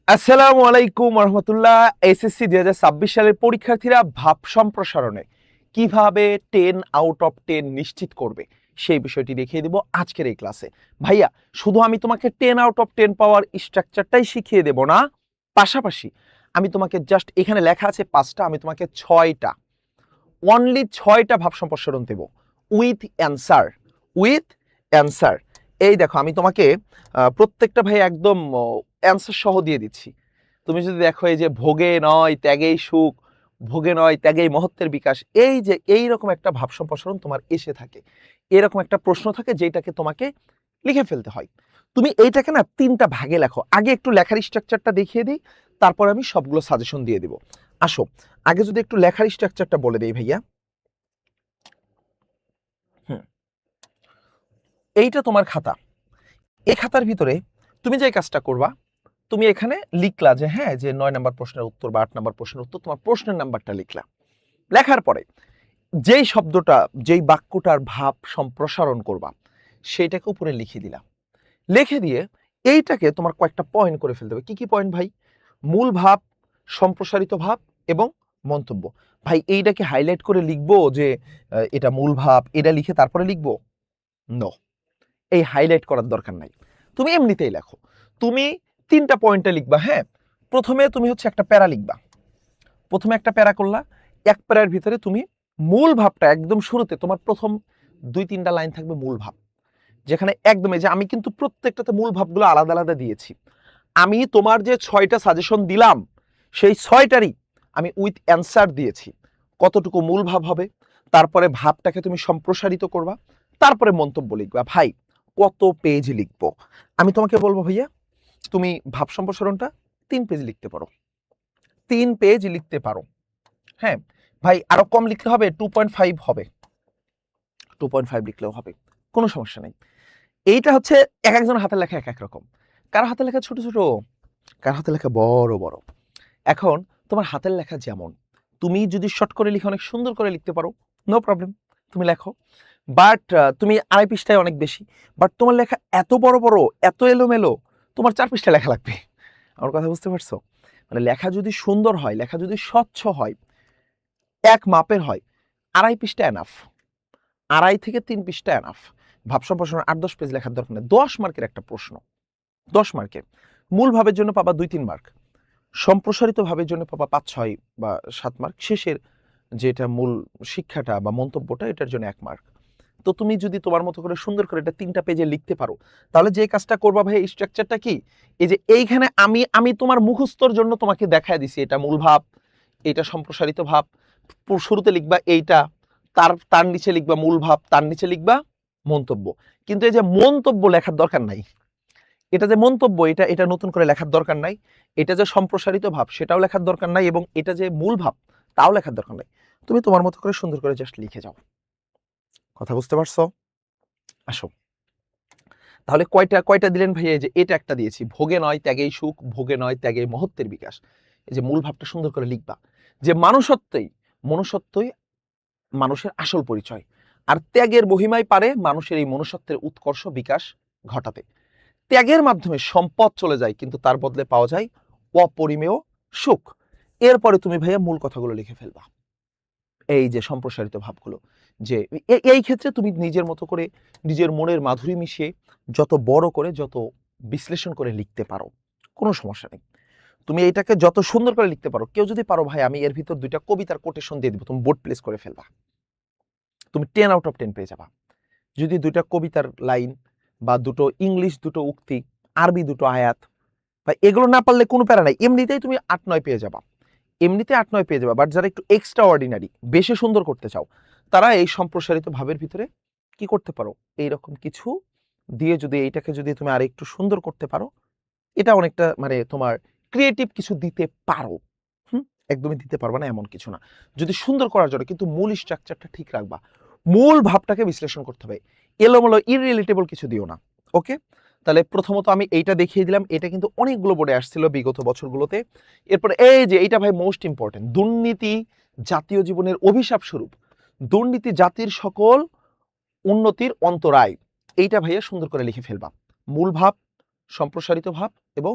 আসসালামু আলাইকুম রহমতুল্লাহ। এসএসসি 2026 সালের পরীক্ষার্থীরা ভাব সম্প্রসারণে কিভাবে 10 আউট অফ 10 নিশ্চিত করবে সেই বিষয়টি দেখিয়ে দিব আজকের এই ক্লাসে। ভাইয়া, শুধু আমি তোমাকে 10 আউট অফ 10 পাওয়ার স্ট্রাকচারটাই শিখিয়ে দেব না, পাশাপাশি আমি তোমাকে জাস্ট এখানে লেখা আছে 5টা, আমি তোমাকে 6টা, অনলি 6টা ভাব সম্প্রসারণ দেব উইথ অ্যান্সার। উইথ অ্যান্সার এই দেখো, আমি তোমাকে প্রত্যেকটা ভাই একদম অ্যান্সার সহ দিয়ে দিচ্ছি। তুমি যদি দেখো, এই যে ভোগে নয় ত্যাগেই সুখ, ভোগে নয় ত্যাগেই মহত্বের বিকাশ, এই যে এইরকম একটা ভাব সম্প্রসারণ তোমার এসে থাকে, এরকম একটা প্রশ্ন থাকে যেটাকে তোমাকে লিখে ফেলতে হয়। তুমি এইটাকে না 3টা ভাগে লেখো। আগে একটু লেখার স্ট্রাকচারটা দেখিয়ে দিই, তারপর আমি সবগুলো সাজেশন দিয়ে দিব। আসো, আগে যদি একটু লেখার স্ট্রাকচারটা বলে দিই ভাইয়া। এইটা তোমার খাতা। এই খাতার ভিতরে তুমি যে কাজটা করবা, তুমি এখানে লিখলা যে হ্যাঁ, যে 9 নম্বর প্রশ্নের উত্তর বা 8 নম্বর প্রশ্নের উত্তর, তোমার প্রশ্নের নাম্বারটা লিখলা। লেখার পরে যেই শব্দটা, যেই বাক্যটার ভাব সম্প্রসারণ করবা, সেইটাকে উপরে লিখে দিলা। লিখে দিয়ে এইটাকে তোমার কয়েকটা পয়েন্ট করে ফেলতে হবে। কি কি পয়েন্ট ভাই? মূল ভাব, সম্প্রসারিত ভাব এবং মন্তব্য। ভাই, এইটাকে হাইলাইট করে লিখবো যে এটা মূল ভাব, এটা লিখে তারপরে লিখবো? নো, এই হাইলাইট করার দরকার নাই, তুমি এমনিতেই লেখো। তুমি 3টা পয়েন্টে লিখবা। হ্যাঁ, প্রথমে তুমি হচ্ছে একটা প্যারা লিখবা। প্রথমে একটা প্যারা করলা, এক প্যারার ভিতরে তুমি মূল ভাবটা একদম শুরুতে, তোমার প্রথম 2-3টা লাইন থাকবে মূল ভাব, যেখানে একদম, এই যে আমি কিন্তু প্রত্যেকটাতে মূল ভাবগুলো আলাদা আলাদা দিয়েছি। আমি তোমার যে 6টা সাজেশন দিলাম, সেই 6টারই আমি উইথ অ্যান্সার দিয়েছি। কতটুকু মূল ভাব হবে, তারপরে ভাবটাকে তুমি সম্প্রসারিত করবা, তারপরে মন্তব্য লিখবা। ভাই, কত পেজ লিখবো? আমি তোমাকে বলবো ভাইয়া, তুমি ভাব সম্প্রসারণটা 3 পেজ লিখতে পারো। 3 পেজ লিখতে পারো। হ্যাঁ ভাই, আরো কম লিখতে হবে, 2.5 হবে, 2.5 লিখলেও হবে, কোনো সমস্যা নেই। এইটা হচ্ছে এক একজন হাতের লেখা এক এক রকম। কার হাতের লেখা ছোট ছোট, কার হাতের লেখা বড় বড়। এখন তোমার হাতের লেখা যেমন, তুমি যদি শর্ট করে লিখে অনেক সুন্দর করে লিখতে পারো, নো প্রবলেম, তুমি লেখো। বাট তুমি 2.5 পৃষ্ঠায় অনেক বেশি। বাট তোমার লেখা এত বড় বড়, এত এলোমেলো, তোমার 4 পৃষ্ঠা লেখা লাগবে। আমার কথা বুঝতে পারছো? মানে লেখা যদি সুন্দর হয়, লেখা যদি স্বচ্ছ হয়, এক মাপের হয়, 2.5 পৃষ্ঠা এনাফ। 2.5 থেকে 3 পৃষ্ঠা এনাফ। ভাব সম্প্রসারণ 8-10 পেজ লেখার দরকার নেই। 10 মার্কের একটা প্রশ্ন, 10 মার্কের। মূল ভাবের জন্য পাবা 2-3 মার্ক, সম্প্রসারিত ভাবের জন্য পাবা 5-6 বা 7 মার্ক, শেষের যেটা মূল শিক্ষাটা বা মন্তব্যটা, এটার জন্য 1 মার্ক। তো তুমি যদি তোমার মতো করে সুন্দর করে এটা 3টা পেজে লিখতে পারো, তাহলে যে কাজটা করবা ভাই, এই স্ট্রাকচারটা কি, এই যে এইখানে আমি আমি তোমার মুখস্থর জন্য তোমাকে দেখায় দিছি, এটা মূল ভাব, এটা সম্প্রসারিত ভাব। শুরুতে লিখবা এইটা, তার তার নিচে লিখবা মূল ভাব, তার নিচে লিখবা মন্তব্য। কিন্তু এই যে মন্তব্য লেখার দরকার নাই, এটা যে মন্তব্য, এটা এটা নতুন করে লেখার দরকার নাই। এটা যে সম্প্রসারিত ভাব, সেটাও লেখার দরকার নাই, এবং এটা যে মূল ভাব, তাও লেখার দরকার নাই। তুমি তোমার মতো করে সুন্দর করে জাস্ট লিখে যাও। কথা বুঝতে পারছো? আসো, তাহলে কয়টা কয়টা দিলেন ভাইয়া? এই যে এটা একটা দিয়েছি, ভোগে নয় ত্যাগেই সুখ, ভোগে নয় ত্যাগেই মহত্বের বিকাশ। এই যে মূল ভাবটা সুন্দর করে লিখবা, যে মনুষ্যত্বই মানুষের আসল পরিচয়, আর ত্যাগের মহিমায় পারে মানুষের এই মনুষ্যত্বের উৎকর্ষ বিকাশ ঘটাতে। ত্যাগের মাধ্যমে সম্পদ চলে যায়, কিন্তু তার বদলে পাওয়া যায় অপরিমেয় সুখ। এরপরে তুমি ভাইয়া মূল কথাগুলো লিখে ফেলবা, এই যে সম্প্রসারিত ভাবগুলো, যে এই ক্ষেত্রে তুমি নিজের মতো করে, নিজের মনের মাধুরী মিশিয়ে যত বড় করে, যত বিশ্লেষণ করে লিখতে পারো, কোনো সমস্যা নেই। তুমি এইটাকে যত সুন্দর করে লিখতে পারো, কেউ যদি পারো ভাই, আমি এর ভিতর 2টা কবিতার কোটেশন দিয়ে দিব, তুমি বোর্ড প্লেস করে ফেলবা, তুমি 10 আউট অফ 10 পেয়ে যাবা। যদি 2টা কবিতার লাইন, বা 2টো ইংলিশ, 2টো উক্তি, আরবি 2টো আয়াত, বা এগুলো না পারলে কোনো প্যারা নাই, এমনিতেই তুমি 8-9 পেয়ে যাবা, এমনিতে 8-9 পেয়ে যাবা। বাট যারা একটু এক্সট্রা অর্ডিনারি, বেশি সুন্দর করতে চাও, তারা এই সম্প্রসারিত ভাবের ভিতরে কি করতে পারো, এইরকম কিছু দিয়ে যদি এইটাকে যদি তুমি আর একটু সুন্দর করতে পারো, এটা অনেকটা মানে তোমার ক্রিয়েটিভ কিছু দিতে পারো। হুম, একদমই দিতে পারবা না এমন কিছু না, যদি সুন্দর করার জন্য, কিন্তু মূল স্ট্রাকচারটা ঠিক রাখবা, মূল ভাবটাকে বিশ্লেষণ করতে হবে, এলোমেলো ইররিলেটেবল কিছু দিও না। ওকে, তাহলে প্রথমত আমি এইটা দেখিয়ে দিলাম, এটা কিন্তু অনেকগুলো বোর্ডে আসছিল বিগত বছরগুলোতে। এরপর এই যে এইটা ভাই মোস্ট ইম্পর্টেন্ট, দুর্নীতি জাতীয় জীবনের অভিশাপ স্বরূপ, দুর্নীতি জাতির সকল উন্নতির অন্তরায়। এইটা ভাইয়া সুন্দর করে লিখে ফেলবা, মূল ভাব, সম্প্রসারিত ভাব এবং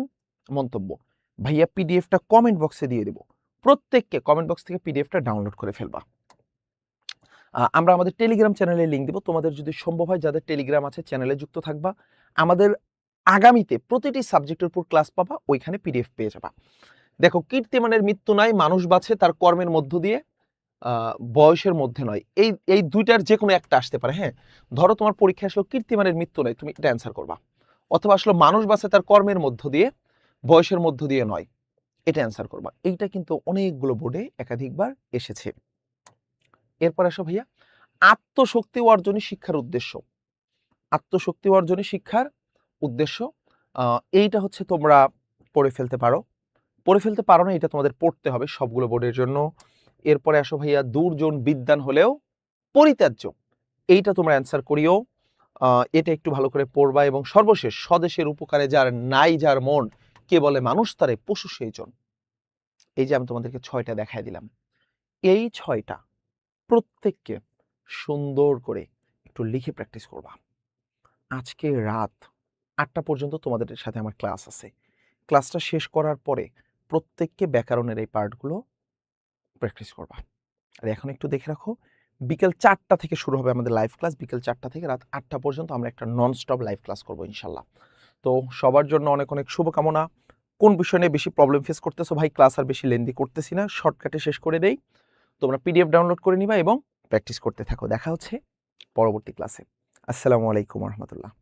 মন্তব্য। ভাইয়া পিডিএফটা কমেন্ট বক্সে দিয়ে দেব। প্রত্যেককে কমেন্ট বক্স থেকে পিডিএফটা ডাউনলোড করে ফেলবা। আমরা আমাদের টেলিগ্রাম চ্যানেলে লিঙ্ক দিব। তোমাদের যদি সম্ভব হয় যাদের টেলিগ্রাম আছে চ্যানেলে যুক্ত থাকবা। আমাদের আগামীতে প্রতিটি সাবজেক্টের উপর ক্লাস পাবা, ওইখানে পিডিএফ পেয়ে যাবা। দেখো, কীর্তিমানের মৃত্যু নাই, মানুষ বাঁচে তার কর্মের মধ্য দিয়ে, বয়সের মধ্যে নয়। এই দুইটার যে কোনো একটা আসতে পারে। হ্যাঁ, ধরো তোমার পরীক্ষা আসলো কীর্তিমানের মৃত্যু নাই, তুমি এটা অ্যান্সার করবা। অথবা আসলো মানুষ বাঁচে তার কর্মের মধ্য দিয়ে, বয়সের মধ্য দিয়ে নয়, এটা অ্যান্সার করবা। এইটা কিন্তু অনেকগুলো বোর্ডে একাধিকবার এসেছে। এরপর আসো ভাইয়া, আত্মশক্তি অর্জনই শিক্ষার উদ্দেশ্য। আত্মশক্তি অর্জনই শিক্ষার উদ্দেশ্য। এইটা হচ্ছে তোমরা পড়ে ফেলতে পারো। পড়ে ফেলতে পারো না, এটা তোমাদের পড়তে হবে সবগুলো বোর্ডের জন্য। এরপরে আসো ভাইয়া, দুর্জন বিদ্বান হলেও পরিত্যাজ্য। এইটা তোমরা অ্যান্সার করিও। এটা একটু ভালো করে পড়বা। এবং সর্বশেষ, স্বদেশের উপকারে যার নাই যার মন, কে বলে মানুষ তারে পশু সেইজন। এই যে আমি তোমাদেরকে 6টা দেখায় দিলাম, এই 6টা প্রত্যেককে সুন্দর করে একটু লিখে প্র্যাকটিস করবা। আজকে রাত 8টা পর্যন্ত তোমাদের সাথে আমার ক্লাস আছে। ক্লাসটা শেষ করার পরে প্রত্যেককে ব্যাকরণের এই পার্টগুলো প্র্যাকটিস করবা। আর এখন একটু দেখে রাখো, বিকেল 4টা থেকে শুরু হবে আমাদের লাইভ ক্লাস। বিকেল 4টা থেকে রাত 8টা পর্যন্ত আমরা একটা নন স্টপ লাইভ ক্লাস করবো ইনশাল্লাহ। তো সবার জন্য অনেক অনেক শুভকামনা। কোন বিষয় নিয়ে বেশি প্রবলেম ফেস করতেছো ভাই? ক্লাস আর বেশি লেন্দি করতেছি না, শর্টকাটে শেষ করে দেই। তোমরা পিডিএফ ডাউনলোড করে নিবা এবং প্র্যাকটিস করতে থাকো। দেখা হচ্ছে পরবর্তী ক্লাসে। আসসালামু আলাইকুম রহমতুল্লাহ।